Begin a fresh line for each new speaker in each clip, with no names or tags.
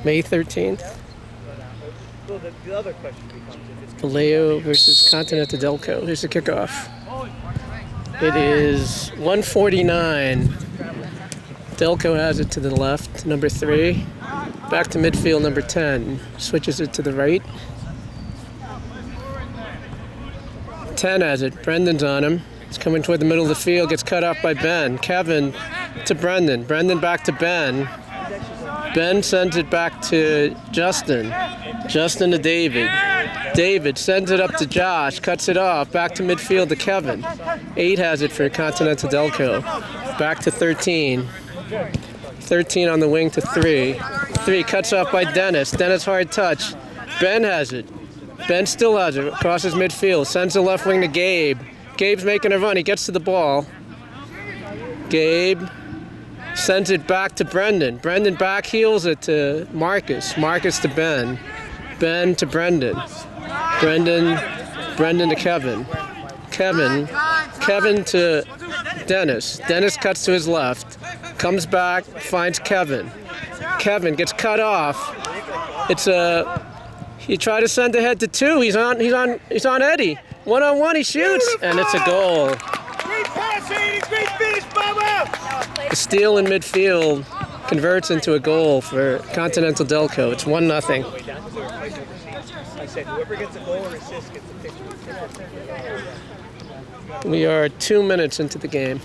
May 13th.
Well, the other question becomes if it's
Valeo versus Continental Delco. Here's the kickoff. It is 1:49. Delco has it to the left, number 3. Back to midfield, number 10. Switches it to the right. 10 has it. Brendan's on him. He's coming toward the middle of the field. Gets cut off by Ben. Kevin to Brendan. Brendan back to Ben. Ben sends it back to Justin. Justin to David. David sends it up to Josh. Cuts it off. Back to midfield to Kevin. 8 has it for Continental Delco. Back to 13. 13 on the wing to 3. 3 cuts off by Dennis. Dennis hard touch. Ben has it. Ben still has it. Crosses midfield. Sends the left wing to Gabe. Gabe's making a run. He gets to the ball. Gabe sends it back to Brendan. Brendan back heels it to Marcus. Marcus to Ben. Ben to Brendan. Brendan to Kevin. Kevin to Dennis. Dennis cuts to his left. Comes back, finds Kevin. Kevin gets cut off. He tried to send ahead to 2. He's on Eddie. 1-on-1, he shoots, and it's a goal.
great pass, Eddie. Great finish, Bubba.
The steal in midfield converts into a goal for Continental Delco. It's 1-0.
I said whoever gets a goal or assist gets a picture.
We are 2 minutes into the game.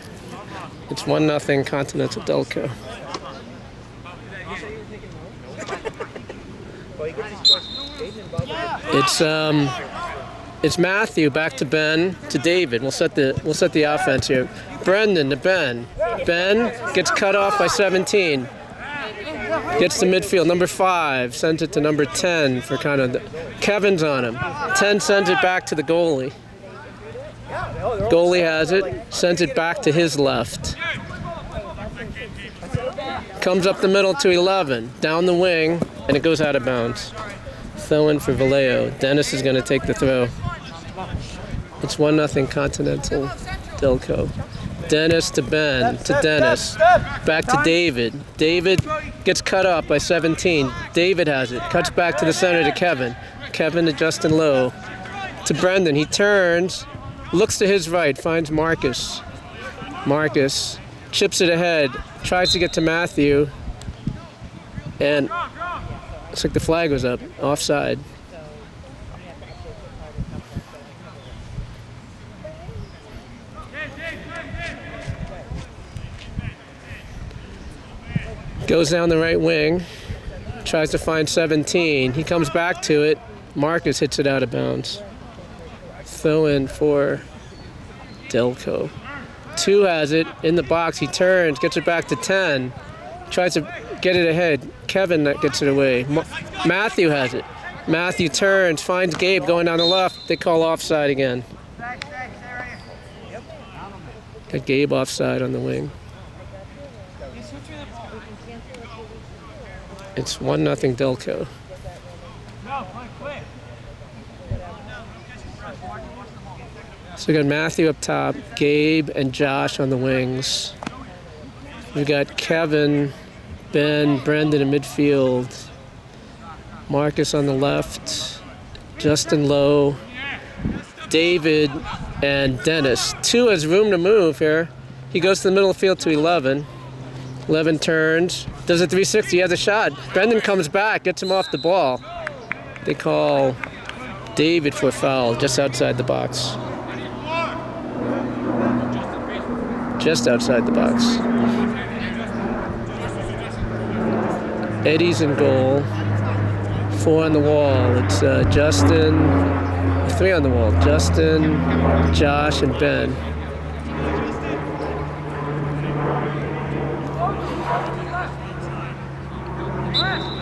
It's 1-0 Continental Delco. It's Matthew back to Ben to David. We'll set the offense here. Brendan to Ben. Ben gets cut off by 17. Gets to midfield. Number 5 sends it to number 10 for kind of Kevin's on him. 10 sends it back to the goalie. Goalie has it. Sends it back to his left. Comes up the middle to 11. Down the wing, and it goes out of bounds. Throw in for Valeo. Dennis is going to take the throw. It's 1-0 Continental Delco. Dennis to Ben, to Dennis. Back to David. David gets cut off by 17. David has it. Cuts back to the center to Kevin. Kevin to Justin Lowe. To Brendan. He turns, looks to his right, finds Marcus. Marcus chips it ahead, tries to get to Matthew, and looks like the flag was up, offside. Goes down the right wing, tries to find 17. He comes back to it. Marcus hits it out of bounds. Throw in for Delco. 2 has it in the box. He turns, gets it back to 10. Tries to get it ahead. Kevin that gets it away. Matthew has it. Matthew turns, finds Gabe going down the left. They call offside again. Got Gabe offside on the wing. It's 1-0 Delco. So we got Matthew up top, Gabe and Josh on the wings. We got Kevin, Ben, Brendan in midfield. Marcus on the left, Justin Lowe, David, and Dennis. 2 has room to move here. He goes to the middle of the field to 11. 11 turns, does a 360, he has a shot. Brendan comes back, gets him off the ball. They call David for a foul just outside the box. Just outside the box. Eddie's in goal. 4 on the wall. It's Justin. 3 on the wall. Justin, Josh, and Ben.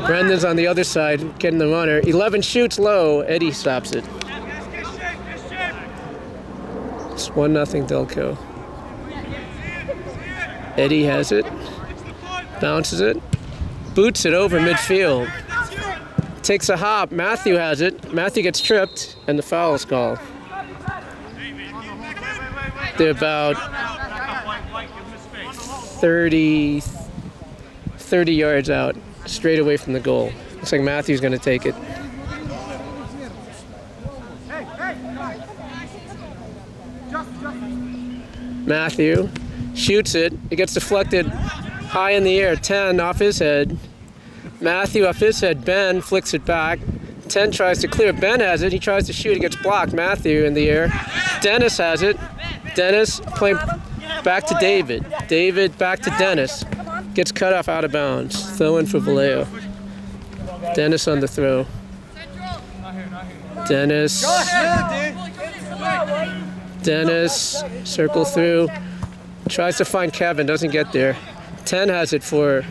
Brendan's on the other side, getting the runner. 11 shoots low. Eddie stops it. It's 1-0 Delco. Eddie has it. Bounces it. Boots it over midfield. Takes a hop. Matthew has it. Matthew gets tripped, and the foul is called. They're about 30 yards out. straight away from the goal. Looks like Matthew's going to take it. Matthew shoots it. It gets deflected high in the air. 10 off his head. Matthew off his head. Ben flicks it back. 10 tries to clear. Ben has it. He tries to shoot. It gets blocked. Matthew in the air. Dennis has it. Dennis playing back to David. David back to Dennis. Gets cut off out of bounds. Throw in for Valeo. Dennis on the throw. Dennis. Dennis, circle through. Tries to find Kevin, doesn't get there. 10 has it for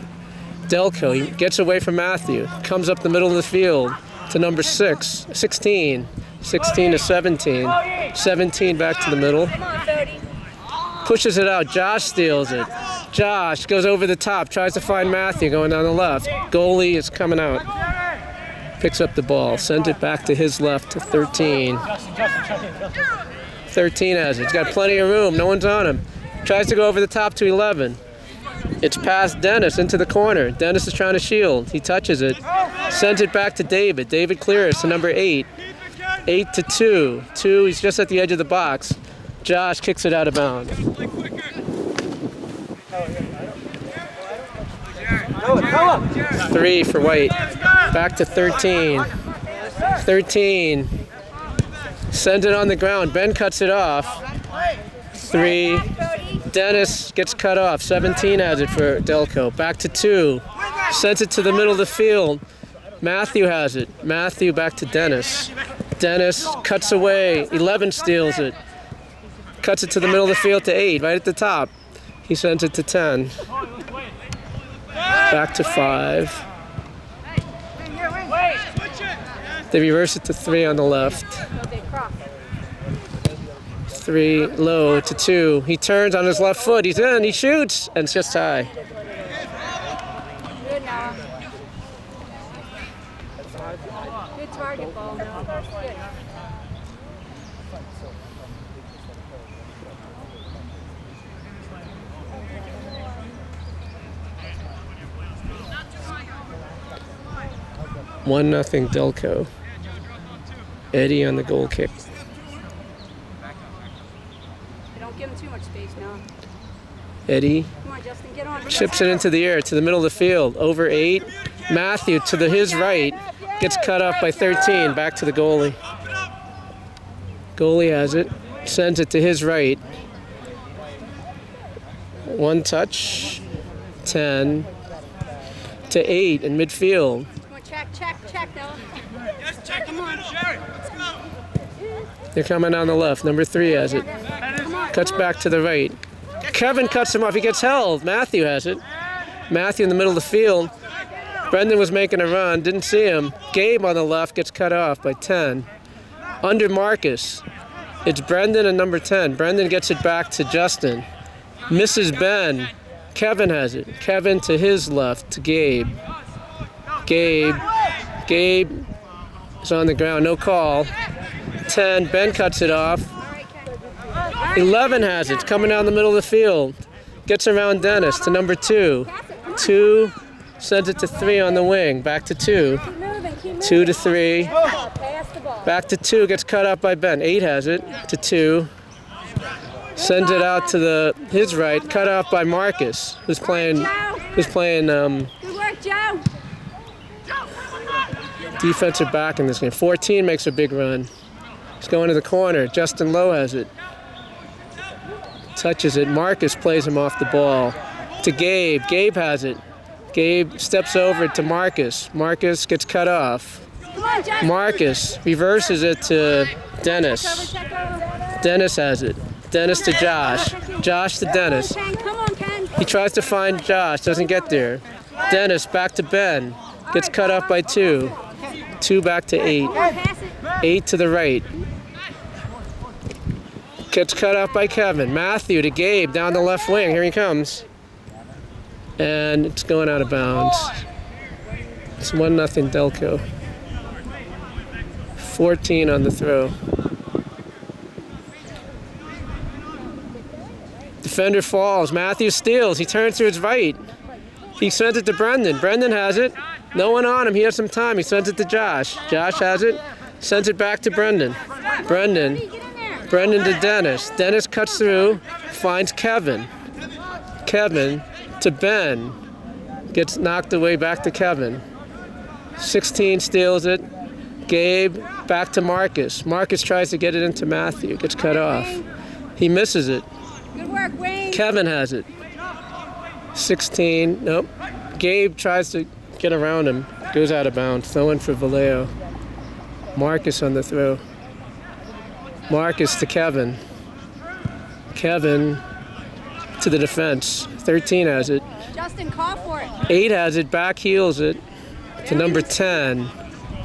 Delco. He gets away from Matthew. Comes up the middle of the field to number 16. 16 to 17. 17 back to the middle. Pushes it out. Josh steals it. Josh goes over the top, tries to find Matthew going down the left. Goalie is coming out. Picks up the ball, sends it back to his left to 13. 13 has it. He's got plenty of room. No one's on him. Tries to go over the top to 11. It's past Dennis into the corner. Dennis is trying to shield. He touches it. Sends it back to David. David clears to number 8. 8 to 2. 2, he's just at the edge of the box. Josh kicks it out of bounds. 3 for White. Back to 13. 13. Sends it on the ground. Ben cuts it off. 3. Dennis gets cut off. 17 has it for Delco. Back to 2. Sends it to the middle of the field. Matthew has it. Matthew back to Dennis. Dennis cuts away. 11 steals it. Cuts it to the middle of the field to 8, right at the top. He sends it to 10. Back to 5. They reverse it to 3 on the left. 3 low to 2. He turns on his left foot. He's in. He shoots. And it's just high.
Good now. Good target ball now. Good.
One nothing Delco. Eddie on the goal kick.
Don't give him too much space now.
Eddie
Come on, Justin, get on.
chips it into the air to the middle of the field. Over 8. Matthew to his right. Gets cut off by 13. Back to the goalie. Goalie has it. Sends it to his right. 1 touch. 10 to 8 in midfield.
Come on, check, Noah.
Yes, check. Come on. Let's go.
They're coming down the left. Number 3 has it. Cuts back to the right. Kevin cuts him off. He gets held. Matthew has it. Matthew in the middle of the field. Brendan was making a run. Didn't see him. Gabe on the left gets cut off by 10. Under Marcus. It's Brendan and number 10. Brendan gets it back to Justin. Misses Ben. Kevin has it. Kevin to his left to Gabe. Gabe is on the ground. No call. 10. Ben cuts it off. 11 has it. It's coming down the middle of the field. Gets around Dennis to number 2. 2 sends it to 3 on the wing. Back to 2. 2 to 3. Back to 2. Gets cut off by Ben. 8 has it to 2. Sends it out to his right. Cut off by Marcus, who's playing
Good work, Joe.
defensive back in this game. 14 makes a big run. He's going to the corner. Justin Lowe has it. Touches it. Marcus plays him off the ball. To Gabe. Gabe has it. Gabe steps over to Marcus. Marcus gets cut off.
Come on, Justin.
Marcus reverses it to Dennis. Dennis has it. Dennis to Josh. Josh to Dennis.
Come on, Ken.
He tries to find Josh. Doesn't get there. Dennis back to Ben. Gets cut off by 2. 2 back to 8. 8 to the right. Gets cut off by Kevin. Matthew to Gabe down the left wing. Here he comes. And it's going out of bounds. It's 1-0 Delco. 14 on the throw. Defender falls. Matthew steals. He turns to his right. He sends it to Brendan. Brendan has it. No one on him. He has some time. He sends it to Josh. Josh has it. Sends it back to Brendan. Brendan. Brendan to Dennis. Dennis cuts through. Finds Kevin. Kevin to Ben. Gets knocked away back to Kevin. 16 steals it. Gabe back to Marcus. Marcus tries to get it into Matthew. Gets cut off. He misses it.
Good work, Wayne.
Kevin has it. 16. Nope. Gabe tries to get around him. Goes out of bounds. Throw in for Valeo. Marcus on the throw. Marcus to Kevin. Kevin to the defense. 13 has it.
Justin, call for it.
8 has it. Back heels it to number 10.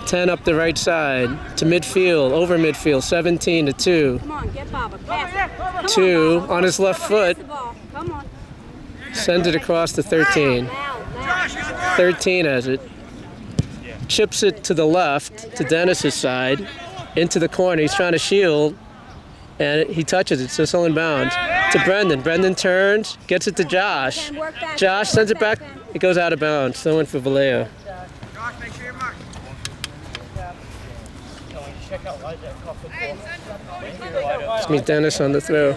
10 up the right side to midfield. Over midfield. 17 to 2.
Come on, get Baba. Pass it. Come
2
on, Baba.
on his left foot.
Pass the ball. Come on.
Sends it across to 13.
Loud.
13 has it. Chips it to the left, to Dennis's side, into the corner. He's trying to shield, and he touches it, so it's still in bounds. To Brendan. Brendan turns, gets it to Josh.
Ben, work back.
Josh sends it back.
Ben.
It goes out of bounds. Throw in for Valeo. Let's meet Dennis on the throw.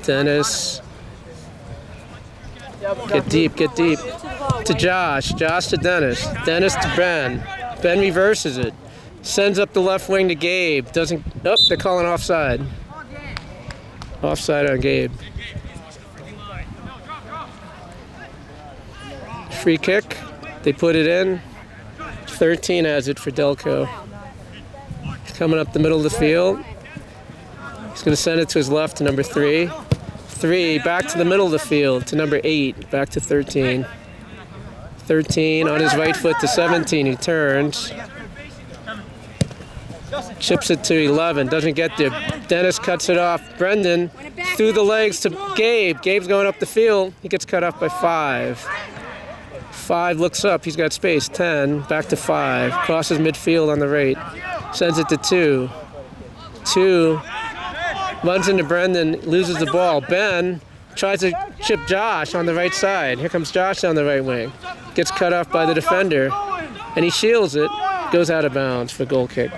Dennis. Get deep, get deep. To Josh. Josh to Dennis. Dennis to Ben. Ben reverses it. Sends up the left wing to Gabe. Doesn't. Oh, they're calling offside. Offside on Gabe. Free kick. They put it in. 13 has it for Delco. Coming up the middle of the field. He's going to send it to his left to number 3. 3 back to the middle of the field to number 8. Back to 13. 13 on his right foot to 17. He turns. Chips it to 11. Doesn't get there. Dennis cuts it off. Brendan through the legs to Gabe. Gabe's going up the field. He gets cut off by 5. 5 looks up. He's got space. 10. Back to 5. Crosses midfield on the right. Sends it to 2. 2. Runs into Brendan. Loses the ball. Ben tries to chip Josh on the right side. Here comes Josh on the right wing. Gets cut off by the defender. And he shields it. Goes out of bounds for goal kick.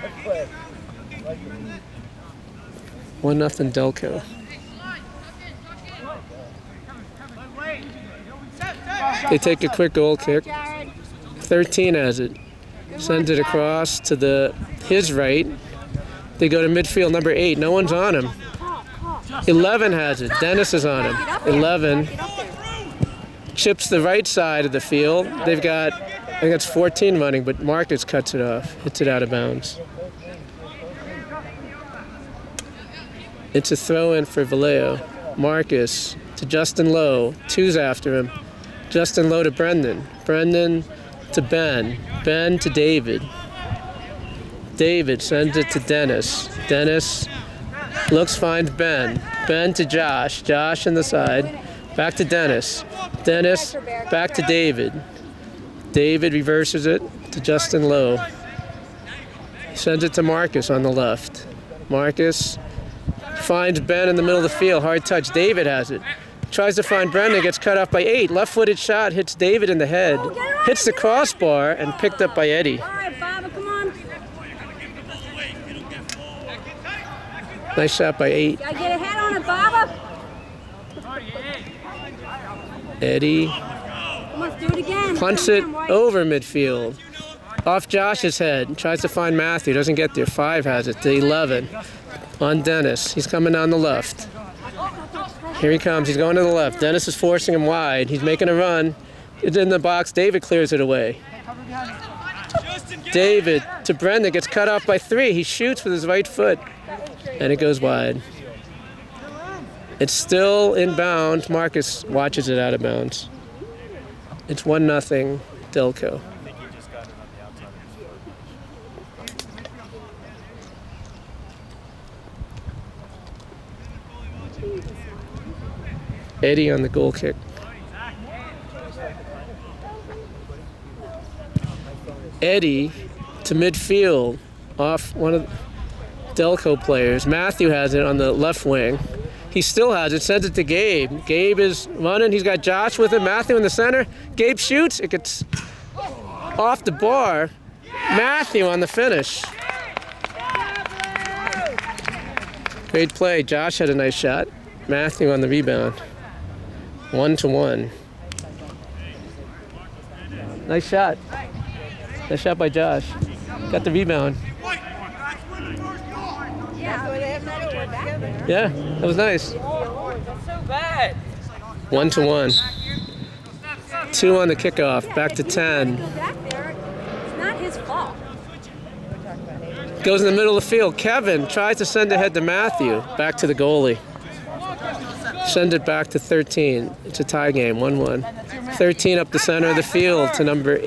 1-0 Delco. They take a quick goal kick. 13 has it. Sends it across to his right. They go to midfield, number 8. No one's on him. 11 has it. Dennis is on him. 11 chips the right side of the field. They've got, I think it's 14 running, but Marcus cuts it off. Hits it out of bounds. It's a throw-in for Valeo. Marcus to Justin Lowe. 2's after him. Justin Lowe to Brendan. Brendan to Ben. Ben to David. David sends it to Dennis. Dennis looks, finds Ben. Ben to Josh. Josh on the side. Back to Dennis. Dennis back to David. David reverses it to Justin Lowe. Sends it to Marcus on the left. Marcus finds Ben in the middle of the field. Hard touch. David has it. Tries to find Brendan. Gets cut off by 8. Left-footed shot hits David in the head. Hits the crossbar and picked up by Eddie.
All right, Baba, come on.
Nice shot by 8.
Gotta get a head on it, Baba.
Eddie
Come on, let's do it again.
punts
Come
it
on, White.
over midfield. Off Josh's head. Tries to find Matthew. Doesn't get there. 5 has it to 11. On Dennis. He's coming down the left. Here he comes. He's going to the left. Dennis is forcing him wide. He's making a run. It's in the box. David clears it away. David to Brendan. Gets cut off by 3. He shoots with his right foot. And it goes wide. It's still in bounds. Marcus watches it out of bounds. It's 1-0 Delco. Eddie on the goal kick. Eddie to midfield off one of Delco players. Matthew has it on the left wing. He still has it. Sends it to Gabe. Gabe is running. He's got Josh with him. Matthew in the center. Gabe shoots. It gets off the bar. Matthew on the finish. Great play. Josh had a nice shot. Matthew on the rebound. 1-1. Nice shot. Nice shot by Josh. Got the rebound. Yeah, that was nice.
That's so bad.
1-1. 2 on the kickoff. Back to 10.
Back there, it's not his fault.
Goes in the middle of the field. Kevin tries to send ahead to Matthew. Back to the goalie. Send it back to 13. It's a tie game, 1-1. 13 up the center of the field to number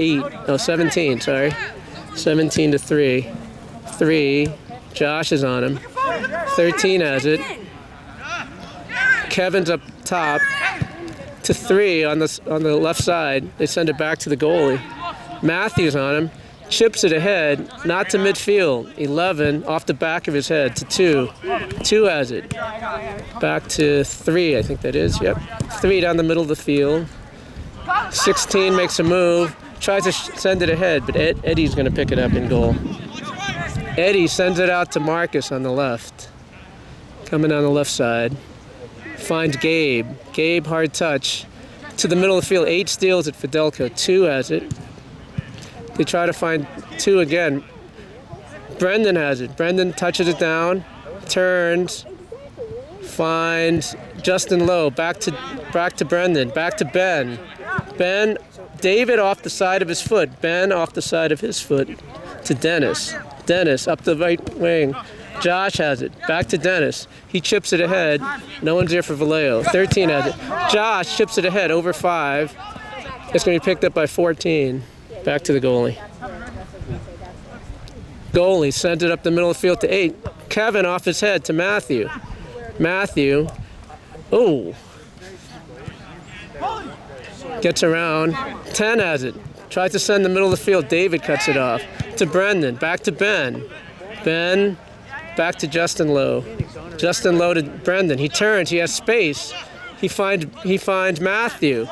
17, sorry. 17 to 3. 3. Josh is on him. 13 has it. Kevin's up top to 3 on the left side. They send it back to the goalie. Matthews on him. Chips it ahead, not to midfield. 11 off the back of his head to 2. 2 has it. Back to 3, I think that is. Yep. 3 down the middle of the field. 16 makes a move. Tries to send it ahead, but Eddie's going to pick it up in goal. Eddie sends it out to Marcus on the left. Coming on the left side. Finds Gabe. Gabe, hard touch. To the middle of the field. 8 steals it for Delco. 2 has it. They try to find 2 again. Brendan has it. Brendan touches it down. Turns. Finds Justin Lowe. Back to Brendan. Back to Ben. Ben. David off the side of his foot. Ben off the side of his foot to Dennis. Dennis up the right wing. Josh has it. Back to Dennis. He chips it ahead. No one's here for Valeo. 13 has it. Josh chips it ahead over 5. It's going to be picked up by 14. Back to the goalie. Goalie sends it up the middle of the field to 8. Kevin off his head to Matthew. Matthew. Oh. Gets around. 10 has it. Tries to send the middle of the field. David cuts it off. To Brendan. Back to Ben. Ben. Back to Justin Lowe. Justin Lowe to Brendan. He turns. He has space. He finds Matthew.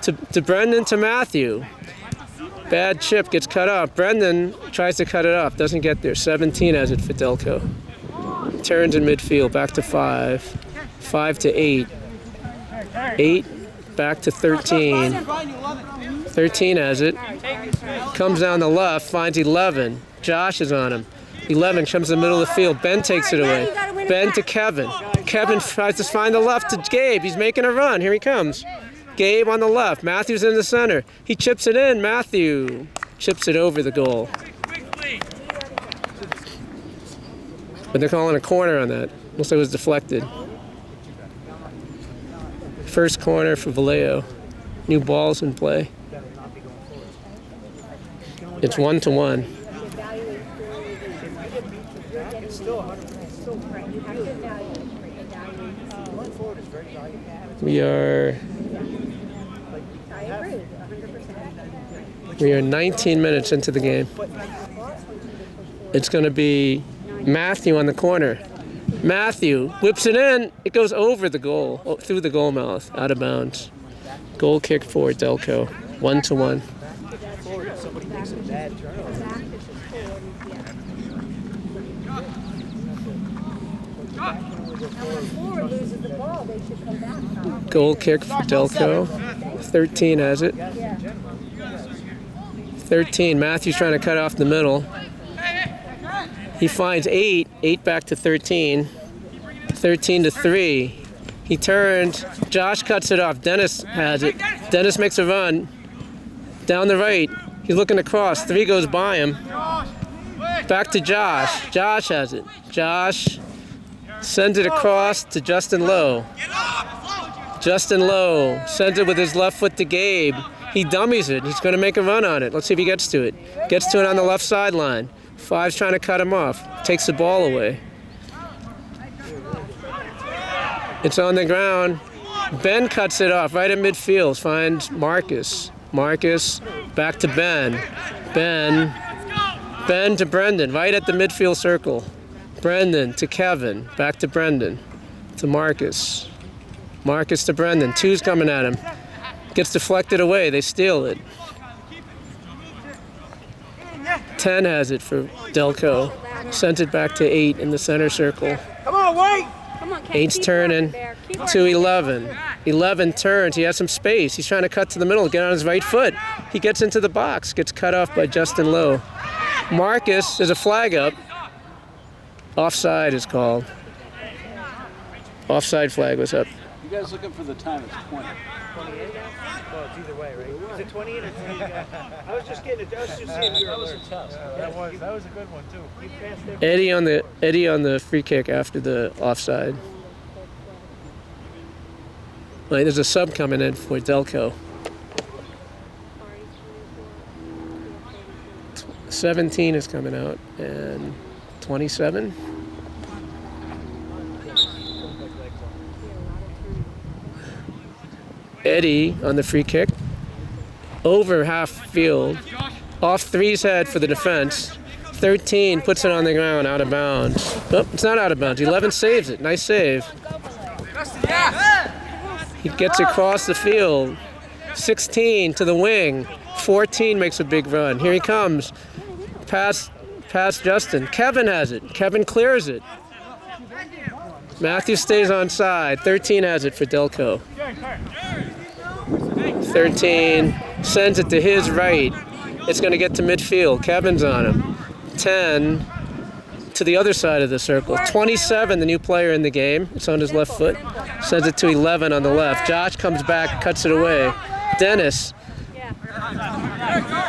To Brendan to Matthew. Bad chip gets cut off. Brendan tries to cut it off. Doesn't get there. 17 has it for Delco. Turns in midfield. Back to 5. 5 to 8. 8. Back to 13. 13 has it. Comes down the left. Finds 11. Josh is on him. 11 comes in the middle of the field. Ben takes it away. Ben to Kevin. Kevin tries to find the left to Gabe. He's making a run. Here he comes. Gabe on the left. Matthew's in the center. He chips it in. Matthew chips it over the goal. But they're calling a corner on that. Looks like it was deflected. First corner for Valeo. New balls in play. It's 1-1. We are 19 minutes into the game. It's going to be Matthew on the corner. Matthew whips it in. It goes over the goal, through the goal mouth, out of bounds. Goal kick for Delco. 1-1. Goal kick for Delco. 13 has it. 13. Matthew's trying to cut off the middle. He finds 8. 8 back to 13. 13 to 3. He turns. Josh cuts it off. Dennis has it. Dennis makes a run. Down the right. He's looking across. 3 goes by him. Back to Josh. Josh has it. Josh sends it across to Justin Lowe. Justin Lowe sends it with his left foot to Gabe. He dummies it. He's going to make a run on it. Let's see if he gets to it. Gets to it on the left sideline. 5's trying to cut him off. Takes the ball away. It's on the ground. Ben cuts it off right at midfield. Finds Marcus. Marcus back to Ben. Ben to Brendan right at the midfield circle. Brendan to Kevin. Back to Brendan. to Marcus. Marcus to Brendan. Two's coming at him. Gets deflected away. They steal it. 10 has it for Delco. Sent it back to 8 in the center circle.
Come on, wait!
Come on, Ken,
8's
keep
turning
working there. Keep
to
working.
11. 11 turns. He has some space. He's trying to cut to the middle, get on his right foot. He gets into the box. Gets cut off by Justin Lowe. Marcus, there's a flag up. Offside is called. Offside flag was up.
You guys looking for the time? It's 20.
28 now? Well, it's either way, right? Is it 28 or 28? I was just seeing if you were alert.
That was a good one too.
You passed every
Eddie on the free kick after the offside. Right, there's a sub coming in for Delco. 17 is coming out and 27. Eddie on the free kick. Over half field. Off three's head for the defense. 13 puts it on the ground, out of bounds. Oh, it's not out of bounds. 11 saves it. Nice save. He gets across the field. 16 to the wing. 14 makes a big run. Here he comes. Pass Justin. Kevin has it. Kevin clears it. Matthew stays on side. 13 has it for Delco. 13 sends it to his right. It's going to get to midfield. Kevin's on him. 10 to the other side of the circle. 27, the new player in the game. It's on his left foot. Sends it to 11 on the left. Josh comes back, cuts it away. Dennis.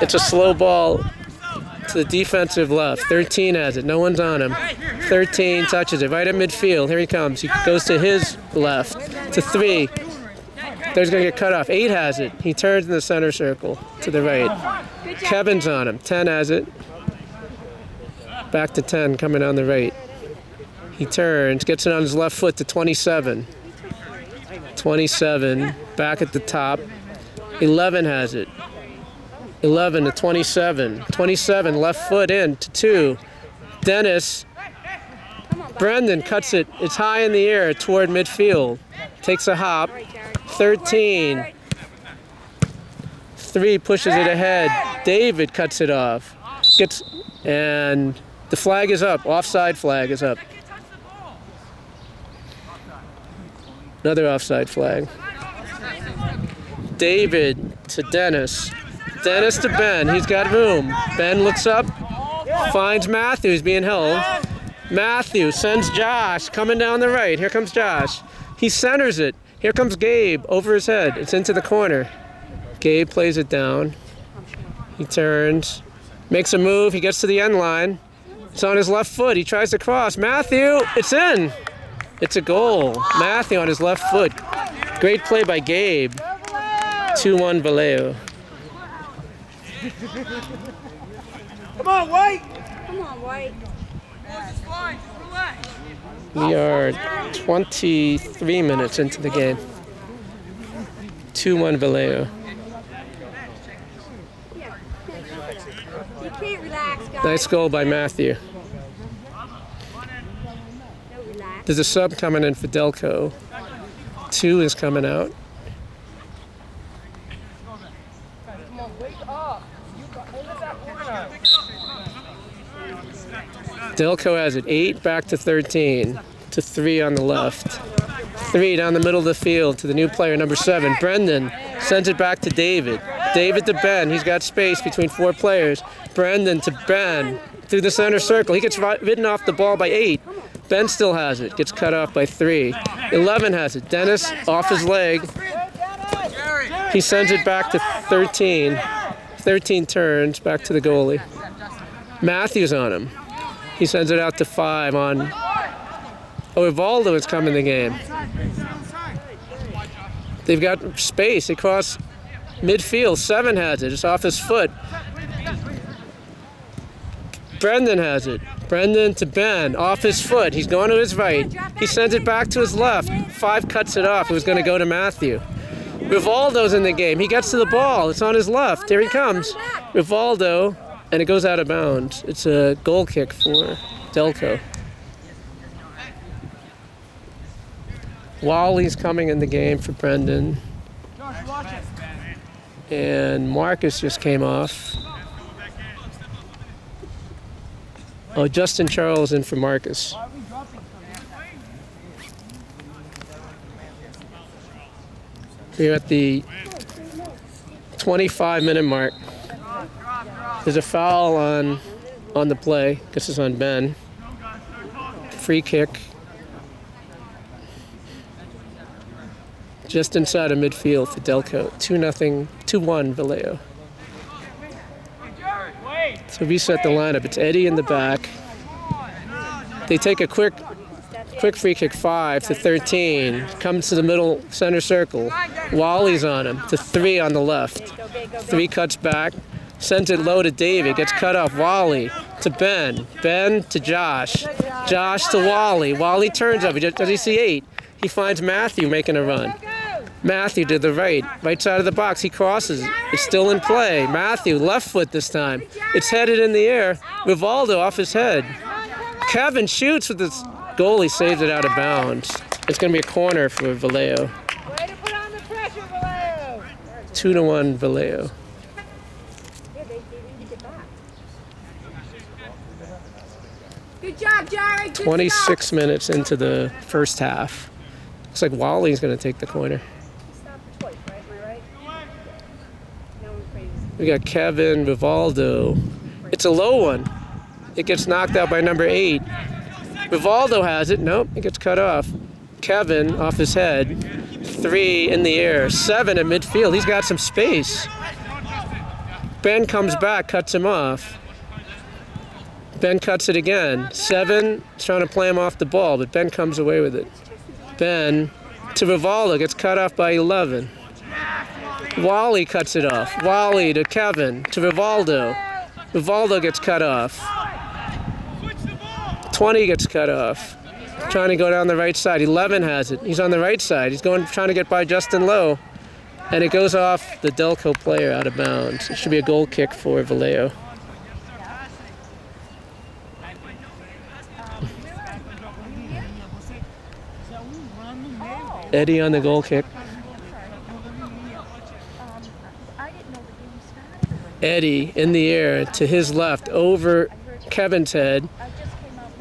It's a slow ball to the defensive left. 13 has it. No one's on him. 13 touches it right at midfield. Here he comes. He goes to his left. To 3. There's going to get cut off. 8 has it. He turns in the center circle to the right. Kevin's on him. 10 has it. Back to 10 coming on the right. He turns, gets it on his left foot to 27. 27 back at the top. 11 has it. 11 to 27. 27 left foot in to 2. Dennis. Brendan cuts it. It's high in the air toward midfield. Takes a hop. 13. 3 pushes it ahead. David cuts it off. And the flag is up. Offside flag is up. Another offside flag. David to Dennis. Dennis to Ben. He's got room. Ben looks up. Finds Matthew. He's being held. Matthew sends Josh coming down the right. Here comes Josh. He centers it. Here comes Gabe over his head. It's into the corner. Gabe plays it down. He turns. Makes a move. He gets to the end line. It's on his left foot. He tries to cross. Matthew, it's in. It's a goal. Matthew on his left foot. Great play by Gabe. 2-1 Valeo.
Come on, White!
Come on, White.
We are 23 minutes into the game. 2-1 Valeo.
You can't relax, guys.
Nice goal by Matthew.
No, relax.
There's a sub coming in for Delco. 2 is coming out. Delco has it. 8 back to 13. To 3 on the left. 3 down the middle of the field to the new player, number 7. Brendan sends it back to David. David to Ben. He's got space between 4 players. Brendan to Ben through the center circle. He gets ridden off the ball by 8. Ben still has it. Gets cut off by 3. 11 has it. Dennis off his leg. He sends it back to 13. 13 turns back to the goalie. Matthews on him. He sends it out to 5 on... Oh, Rivaldo is coming in the game. They've got space across midfield. 7 has it. It's off his foot. Brendan has it. Brendan to Ben. Off his foot. He's going to his right. He sends it back to his left. 5 cuts it off. It was going to go to Matthew. Rivaldo's in the game. He gets to the ball. It's on his left. Here he comes. Rivaldo. And it goes out of bounds. It's a goal kick for Delco. Wally's coming in the game for Brendan. And Marcus just came off. Oh, Justin Charles in for Marcus. We're at the 25-minute mark. There's a foul on the play. This is on Ben. Free kick. Just inside of midfield for Delco. 2-1 Valeo. So reset the lineup. It's Eddie in the back. They take a quick free kick, 5-13. Comes to the middle center circle. Wally's on him to 3 on the left. 3 cuts back. Sends it low to David. Gets cut off. Wally to Ben. Ben to Josh. Josh to Wally. Wally turns up. Does he see 8? He finds Matthew making a run. Matthew to the right side of the box. He crosses. It's still in play. Matthew, left foot this time. It's headed in the air. Rivaldo off his head. Kevin shoots with his goalie, saves it out of bounds. It's going to be a corner for Valeo.
Way to put on the pressure, Valeo.
2-1 Valeo.
Yeah, they didn't get it back. Good job, Jared. Good
26 minutes into the first half. Looks like Wally's going to take the corner.
Stopped twice, right? Am I right? No one crazy.
We got Kevin, Rivaldo. It's a low one. It gets knocked out by number 8. Rivaldo has it. Nope, it gets cut off. Kevin off his head. 3 in the air. 7 at midfield. He's got some space. Ben comes back, cuts him off. Ben cuts it again. 7 is trying to play him off the ball, but Ben comes away with it. Ben to Rivaldo, gets cut off by 11. Wally cuts it off. Wally to Kevin, to Rivaldo. Rivaldo gets cut off. 20 gets cut off. Trying to go down the right side. 11 has it. He's on the right side. He's trying to get by Justin Lowe. And it goes off the Delco player out of bounds. It should be a goal kick for Valeo. Eddie on the goal kick. Eddie in the air to his left over Kevin's head.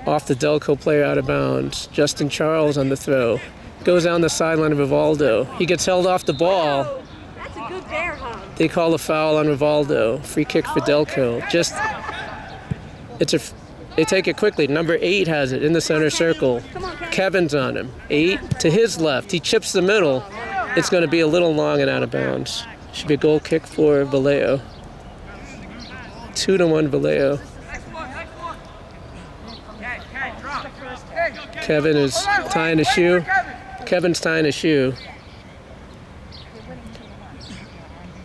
Off the Delco player out of bounds. Justin Charles on the throw. Goes down the sideline of Rivaldo. He gets held off the ball.
That's a good bear hug.
They call a foul on Rivaldo. Free kick for Delco. They take it quickly. Number 8 has it in the center circle. Kevin's on him. 8 to his left. He chips the middle. It's going to be a little long and out of bounds. Should be a goal kick for Valeo. 2-1 Valeo. Kevin is tying a shoe. Kevin's tying a shoe.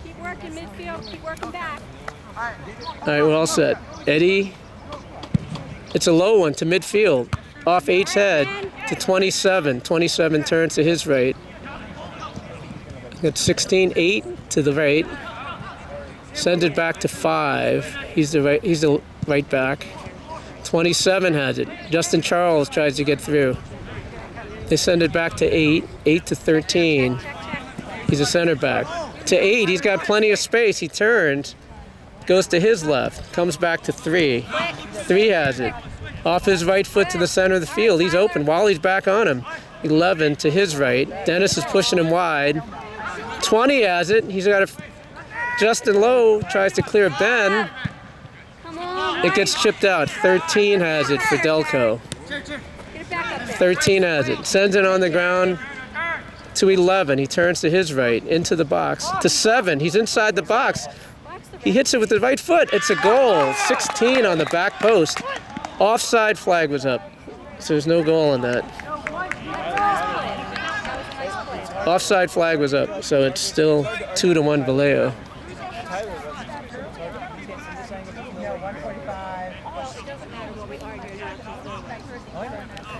Keep working midfield. Keep working back.
All right, we're all set. Eddie. It's a low one to midfield. Off 8's head to 27. 27 turns to his right. Got 16, 8 to the right. Sends it back to 5. He's the right back. 27 has it. Justin Charles tries to get through. They send it back to 8. 8 to 13. He's a center back. To 8, he's got plenty of space. He turns. Goes to his left. Comes back to 3. 3 has it. Off his right foot to the center of the field. He's open. Wally's back on him. 11 to his right. Dennis is pushing him wide. 20 has it. He's got a... Justin Lowe tries to clear Ben. It gets chipped out. 13 has it for Delco. 13 has it. Sends it on the ground to 11. He turns to his right. Into the box. To 7. He's inside the box. He hits it with his right foot. It's a goal. 16 on the back post. Offside flag was up. So there's no goal on that. Offside flag was up. So it's still 2-1 Valeo.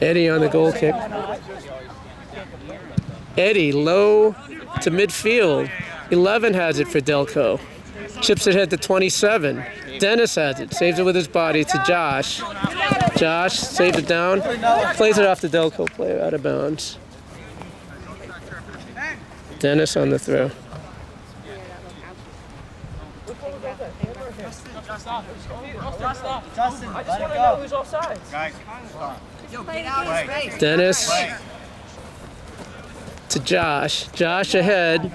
Eddie on the goal kick. Eddie low to midfield. 11 has it for Delco. Chips it head to 27. Dennis has it. Saves it with his body to Josh. Josh saves it down. Plays it off the Delco player out of bounds. Dennis on the throw.
Justin, let it go. Who's offside?
Guys, play the game.
Dennis to Josh. Josh ahead.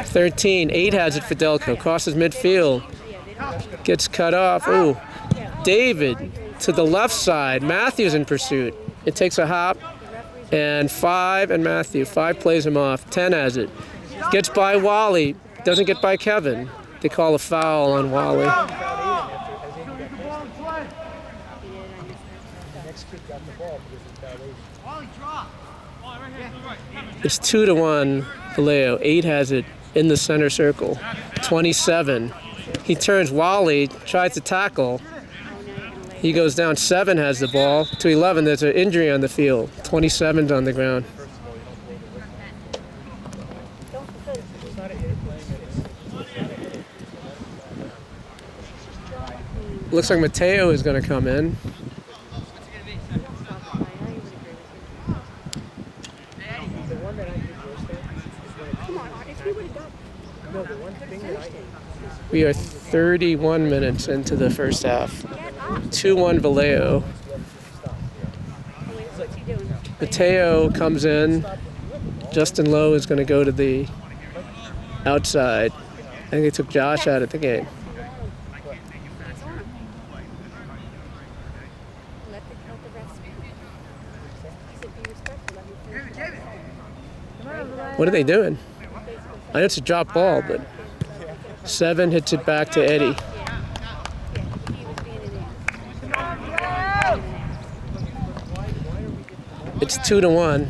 13. 8 has it for Delco. Crosses midfield. Gets cut off. Ooh. David to the left side. Matthew's in pursuit. It takes a hop. And 5 and Matthew. 5 plays him off. 10 has it. Gets by Wally. Doesn't get by Kevin. They call a foul on Wally. It's 2-1 Valeo. 8 has it in the center circle. 27. He turns. Wally tries to tackle. He goes down. 7 has the ball. To 11. There's an injury on the field. 27's on the ground. Looks like Mateo is going to come in. We are 31 minutes into the first half. 2-1 Valeo. Mateo comes in. Justin Lowe is going to go to the outside. I think they took Josh out of the game. What are they doing? I know it's a drop ball, but 7 hits it back to Eddie. It's 2-1.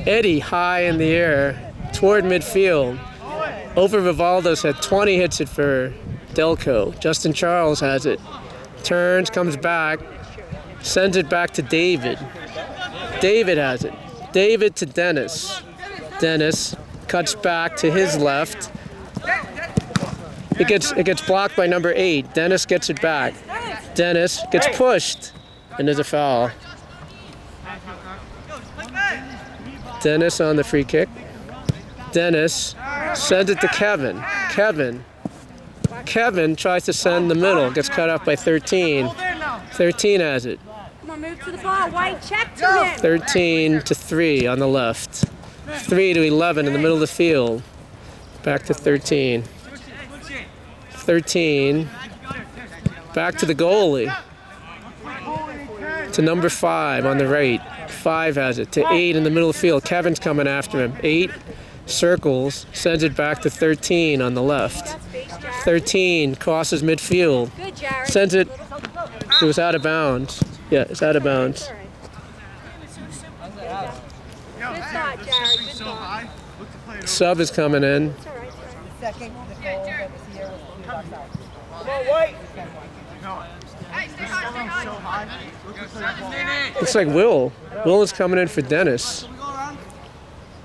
Eddie high in the air toward midfield. Over Vivaldo's head. 20 hits it for Delco. Justin Charles has it. Turns, comes back, sends it back to David. David has it. David to Dennis. Dennis cuts back to his left. It gets blocked by number 8. Dennis gets it back. Dennis gets pushed, and there's a foul. Dennis on the free kick. Dennis sends it to Kevin. Kevin tries to send the middle. Gets cut off by 13. 13 has it.
Come on, move to the ball. White, check to him.
13 to 3 on the left. 3 to 11 in the middle of the field. Back to 13. 13. Back to the goalie. To number 5 on the right. 5 has it. To 8 in the middle of the field. Kevin's coming after him. 8 circles. Sends it back to 13 on the left. 13 crosses midfield. Sends it. It was out of bounds. Yeah, it's out of bounds.
Good thought, Jared. Good thought.
Sub is coming in.
Second, the goal that was here was 3 bucks out. Come on, White!
Looks like Will. Will is coming in for Dennis.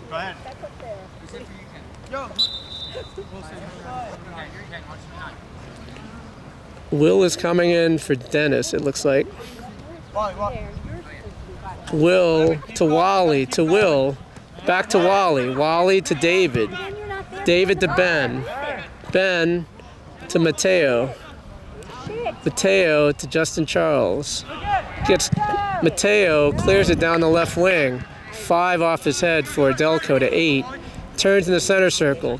Go ahead.
Will is coming in for Dennis, it looks like. Will to Wally, to Will, back to Wally, Wally to David, David to Ben, Ben to Mateo, Mateo to Justin Charles. Mateo clears it down the left wing, 5 off his head for Delco to 8, turns in the center circle.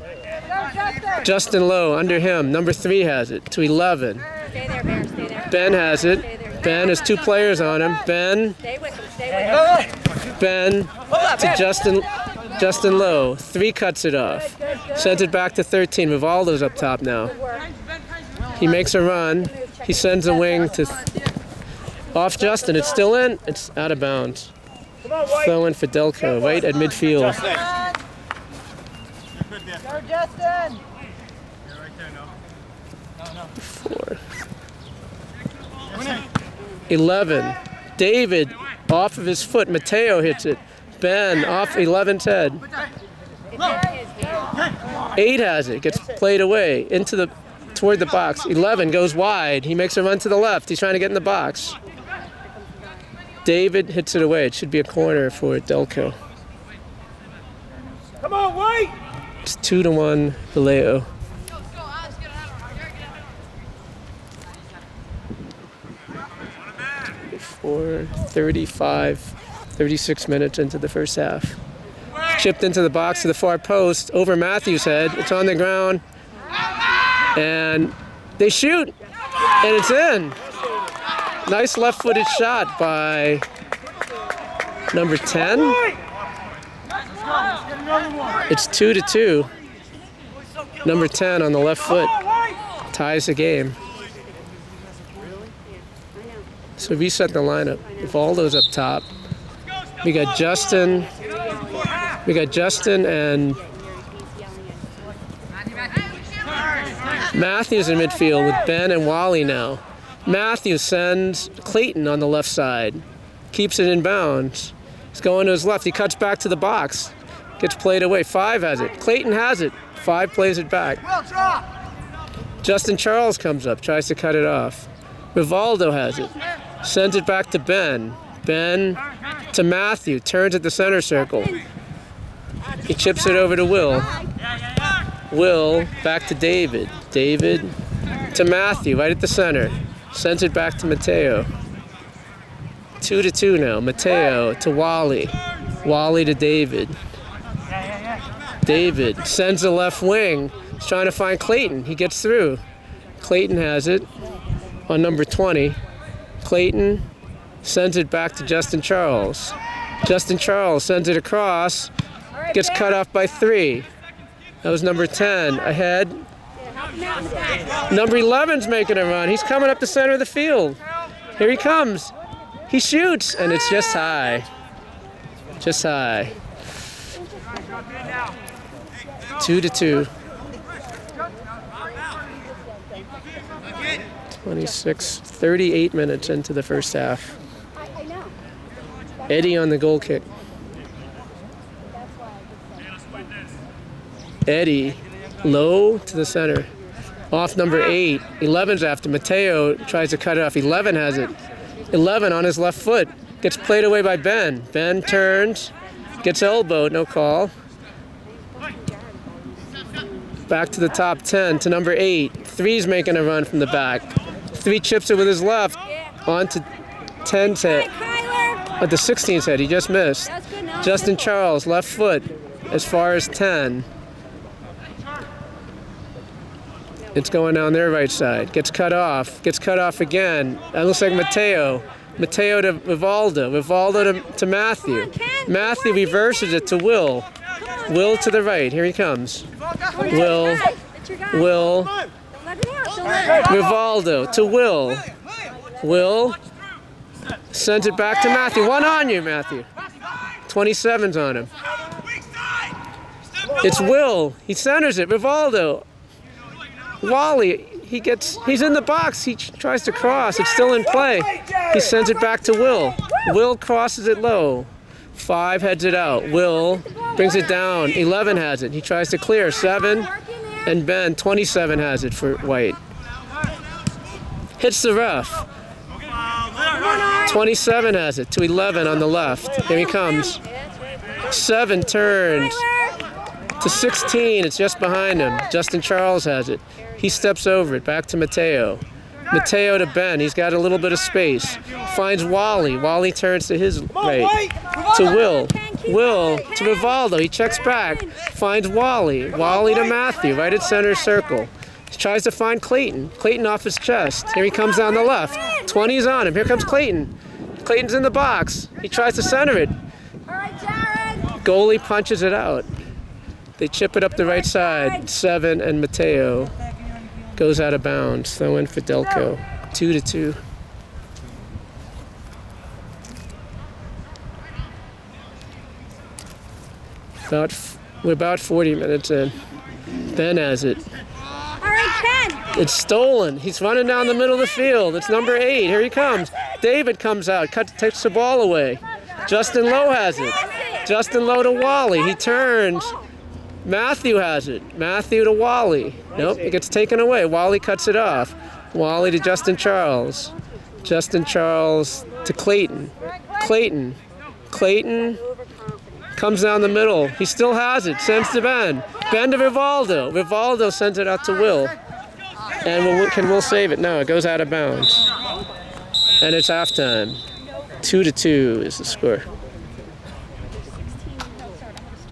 Justin Lowe under him, number 3 has it, to 11.
Stay there, Bear. Stay there.
Ben has it. Ben has 2 players on him. Ben
Stay with him. Stay with him.
Ben to Justin Lowe. 3 cuts it off. Sends it back to 13. Vivaldo's up top now. He makes a run. He sends a wing to off Justin. It's still in. It's out of bounds. Throw in for Delco right at midfield.
Go, Justin!
4. 11. David off of his foot. Mateo hits it. Ben off 11's head. 8 has it. Gets played away toward the box. 11 goes wide. He makes a run to the left. He's trying to get in the box. David hits it away. It should be a corner for Delco.
Come on, White!
It's 2-1 Valeo. 36 minutes into the first half. Chipped into the box to the far post, over Matthews' head. It's on the ground, and they shoot, and it's in. Nice left-footed shot by number 10. It's 2-2. Number 10 on the left foot ties the game. So reset the lineup. Valdo's up top. We got Justin and Matthews in midfield with Ben and Wally now. Matthews sends Clayton on the left side. Keeps it in bounds. He's going to his left. He cuts back to the box. Gets played away. 5 has it. Clayton has it. 5 plays it back. Justin Charles comes up. Tries to cut it off. Rivaldo has it. Sends it back to Ben. Ben to Matthew. Turns at the center circle. He chips it over to Will. Will back to David. David to Matthew right at the center. Sends it back to Mateo. 2-2 now. Mateo to Wally. Wally to David. David sends the left wing. He's trying to find Clayton. He gets through. Clayton has it on number 20. Clayton sends it back to Justin Charles. Justin Charles sends it across. Gets cut off by 3. That was number 10. Ahead. Number 11's making a run. He's coming up the center of the field. Here he comes. He shoots, and it's just high. Just high. 2-2. 38 minutes into the first half. Eddie on the goal kick. Eddie, low to the center. Off number 8. 11's after. Mateo tries to cut it off. 11 has it. 11 on his left foot. Gets played away by Ben. Ben turns. Gets elbowed. No call. Back to the top 10 to number 8. 3's making a run from the back. 3 chips it with his left. On to 10's head. At the 16's head. He just missed. Justin Charles, left foot. As far as 10. It's going down their right side. Gets cut off. Gets cut off again. That looks like Mateo. Mateo to Rivaldo. Rivaldo to Matthew. Matthew reverses it to Will. Will to the right. Here he comes. Will. Rivaldo to Will. Will sends it back to Matthew. 1 on you, Matthew. 27's on him. It's Will. He centers it. Rivaldo. Wally, he's in the box. He tries to cross. It's still in play. He sends it back to Will. Will crosses it low. 5 heads it out. Will brings it down. 11 has it. He tries to clear. 7 and Ben. 27 has it for White. Hits the ref. 27 has it to 11 on the left. Here he comes. 7 turns to 16. It's just behind him. Justin Charles has it. He steps over it. Back to Mateo. Mateo to Ben. He's got a little bit of space. Finds Wally. Wally turns to his right. To Will. Will to Rivaldo. He checks back. Finds Wally. Wally to Matthew. Right at center circle. He tries to find Clayton. Clayton off his chest. Here he comes down the left. 20's on him. Here comes Clayton. Clayton's in the box. He tries to center it. Goalie punches it out. They chip it up the right side. 7 and Mateo goes out of bounds. Throw in for Delco. 2-2. We're about 40 minutes in. Ben has it. It's stolen. He's running down the middle of the field. It's number 8. Here he comes. David comes out. Takes the ball away. Justin Lowe has it. Justin Lowe to Wally. He turns. Matthew has it. Matthew to Wally. Nope, it gets taken away. Wally cuts it off. Wally to Justin Charles. Justin Charles to Clayton. Clayton comes down the middle. He still has it. Sends to Ben. Ben to Rivaldo. Rivaldo sent it out to Will. And can Will save it? No, it goes out of bounds. And it's halftime. 2-2 is the score.